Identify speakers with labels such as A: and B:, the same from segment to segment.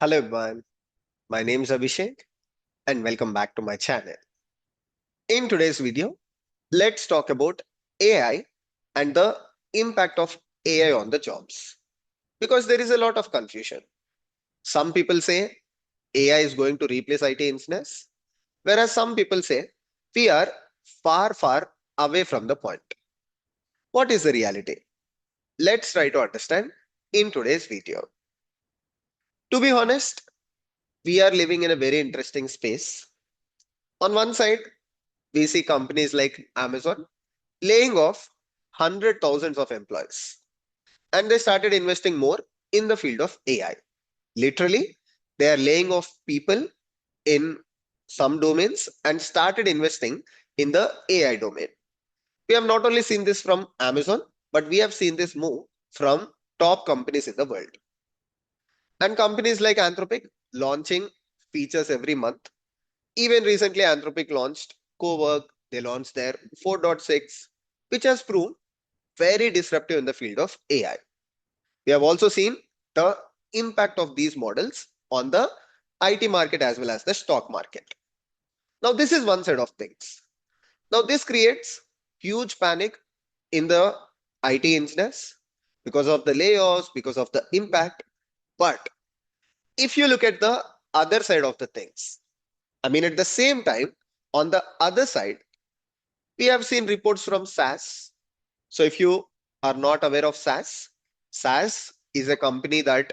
A: Hello everyone, my name is Abhishek and welcome back to my channel. In today's video, let's talk about AI and the impact of AI on the jobs. Because there is a lot of confusion. Some people say AI is going to replace IT engineers, whereas some people say we are far away from the point. What is the reality? Let's try to understand in today's video. To be honest, we are living in a very interesting space. On one side, we see companies like Amazon laying off hundred thousands of employees. And they started investing more in the field of AI. Literally, they are laying off people in some domains and started investing in the AI domain. We have not only seen this from Amazon, but we have seen this move from top companies in the world. And companies like Anthropic launching features every month. Even recently, Anthropic launched Cowork, they launched their 4.6, which has proved very disruptive in the field of AI. We have also seen the impact of these models on the IT market as well as the stock market. Now, this is one side of things. Now, this creates huge panic in the IT engineers because of the layoffs, because of the impact. But if you look at the other side of the things, I mean, at the same time, on the other side, we have seen reports from SAS. So if you are not aware of SAS, SAS is a company that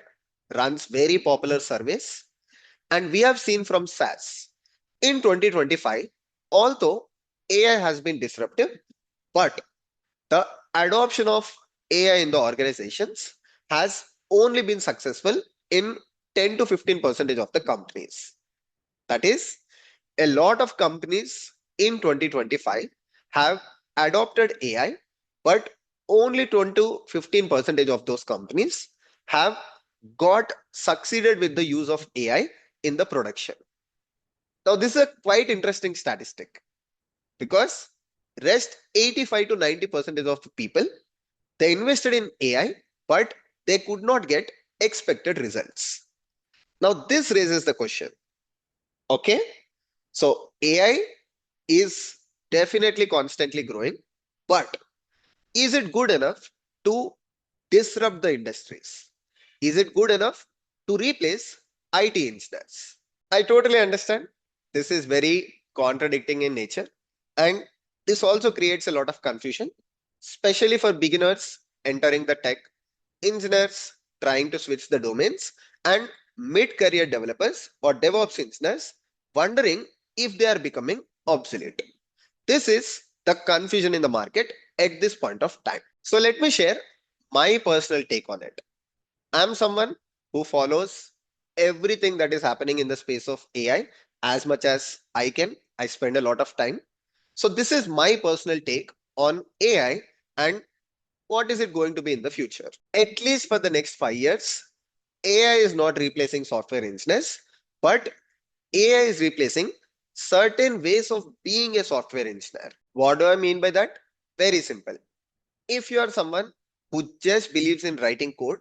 A: runs very popular surveys. And we have seen from SAS in 2025, although AI has been disruptive, but the adoption of AI in the organizations has only been successful in 10 to 15% of the companies. That is, a lot of companies in 2025 have adopted AI, but only 20 to 15% of those companies have got succeeded with the use of AI in the production. Now, this is a quite interesting statistic because rest 85 to 90% of the people they invested in AI, but they could not get expected results. Now, this raises the question. Okay, so AI is definitely constantly growing, but is it good enough to disrupt the industries? Is it good enough to replace IT engineers? I totally understand. This is very contradicting in nature. And this also creates a lot of confusion, especially for beginners entering the tech, engineers trying to switch the domains, and mid career developers or DevOps engineers wondering if they are becoming obsolete. This is the confusion in the market at this point of time. So, let me share my personal take on it. I'm someone who follows everything that is happening in the space of AI as much as I can. I spend a lot of time. So, this is my personal take on AI and what is it going to be in the future. At least for the next 5 years, AI is not replacing software engineers, but AI is replacing certain ways of being a software engineer. What do I mean by that? Very simple. If you are someone who just believes in writing code,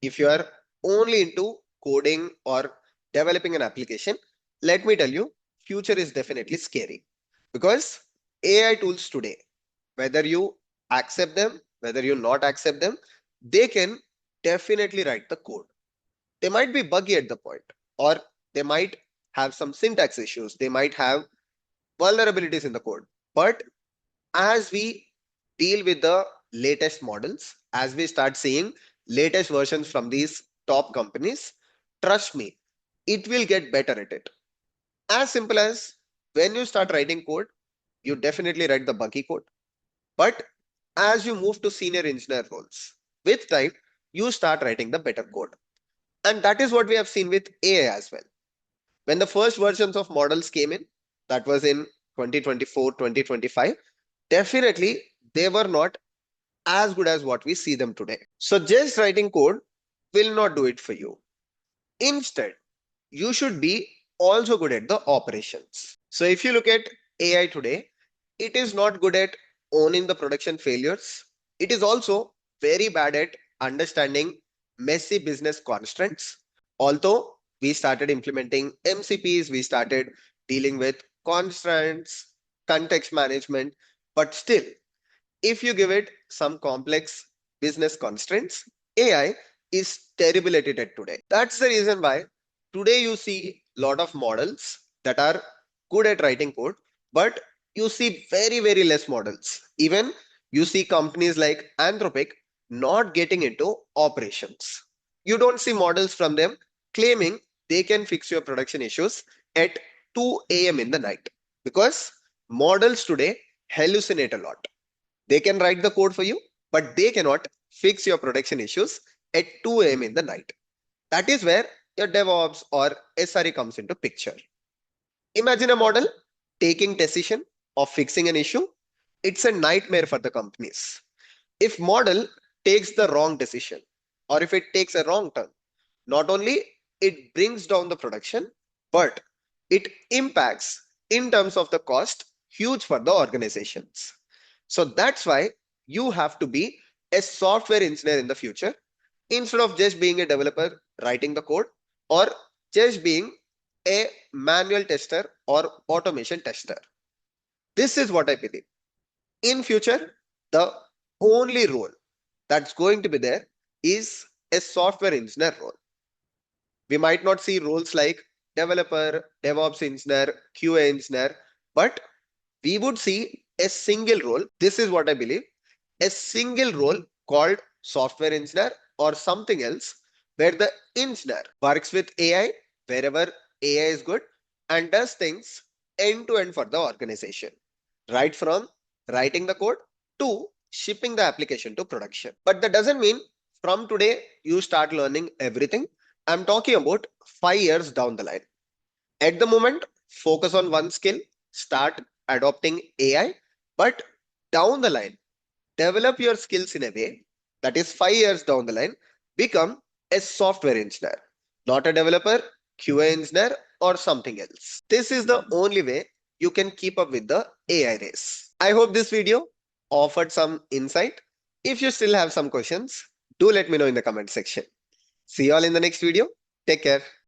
A: if you are only into coding or developing an application, let me tell you, future is definitely scary because AI tools today, whether you accept them, whether you not accept them, they can definitely write the code. They might be buggy at the point, or they might have some syntax issues. They might have vulnerabilities in the code. But as we deal with the latest models, as we start seeing latest versions from these top companies, trust me, it will get better at it. As simple as when you start writing code, you definitely write the buggy code. But as you move to senior engineer roles, with time, you start writing the better code. And that is what we have seen with AI as well. When the first versions of models came in, that was in 2024, 2025, definitely they were not as good as what we see them today. So just writing code will not do it for you. Instead, you should be also good at the operations. So if you look at AI today, it is not good at owning the production failures. It is also very bad at understanding messy business constraints. Although We started implementing MCPs, we started dealing with constraints, context management, but still, if you give it some complex business constraints, AI is terrible at it today. That's the reason why today you see a lot of models that are good at writing code, but you see very less models. Even you see companies like Anthropic not getting into operations. You don't see models from them claiming they can fix your production issues at 2 a.m. in the night because models today hallucinate a lot. They can write the code for you, but they cannot fix your production issues at 2 a.m. in the night. That is where your DevOps or SRE comes into picture. Imagine a model taking decision of fixing an issue. It's a nightmare for the companies. If model takes the wrong decision or if it takes a wrong turn, not only it brings down the production, but it impacts in terms of the cost huge for the organizations. So that's why you have to be a software engineer in the future instead of just being a developer writing the code or just being a manual tester or automation tester. This is what I believe. In future, the only role that's going to be there is a software engineer role. We might not see roles like developer, DevOps engineer, QA engineer, but we would see a single role. This is what I believe, a single role called software engineer or something else, where the engineer works with AI wherever AI is good and does things end to end for the organization, right from writing the code to shipping the application to production. But that doesn't mean from today you start learning everything. I'm talking about 5 years down the line. At the moment, focus on one skill, start adopting AI, but down the line, develop your skills in a way that is 5 years down the line, become a software engineer, not a developer, QA engineer, or something else. This is the only way you can keep up with the AI race. I hope this video offered some insight. If you still have some questions, do let me know in the comment section. See you all in the next video. Take care.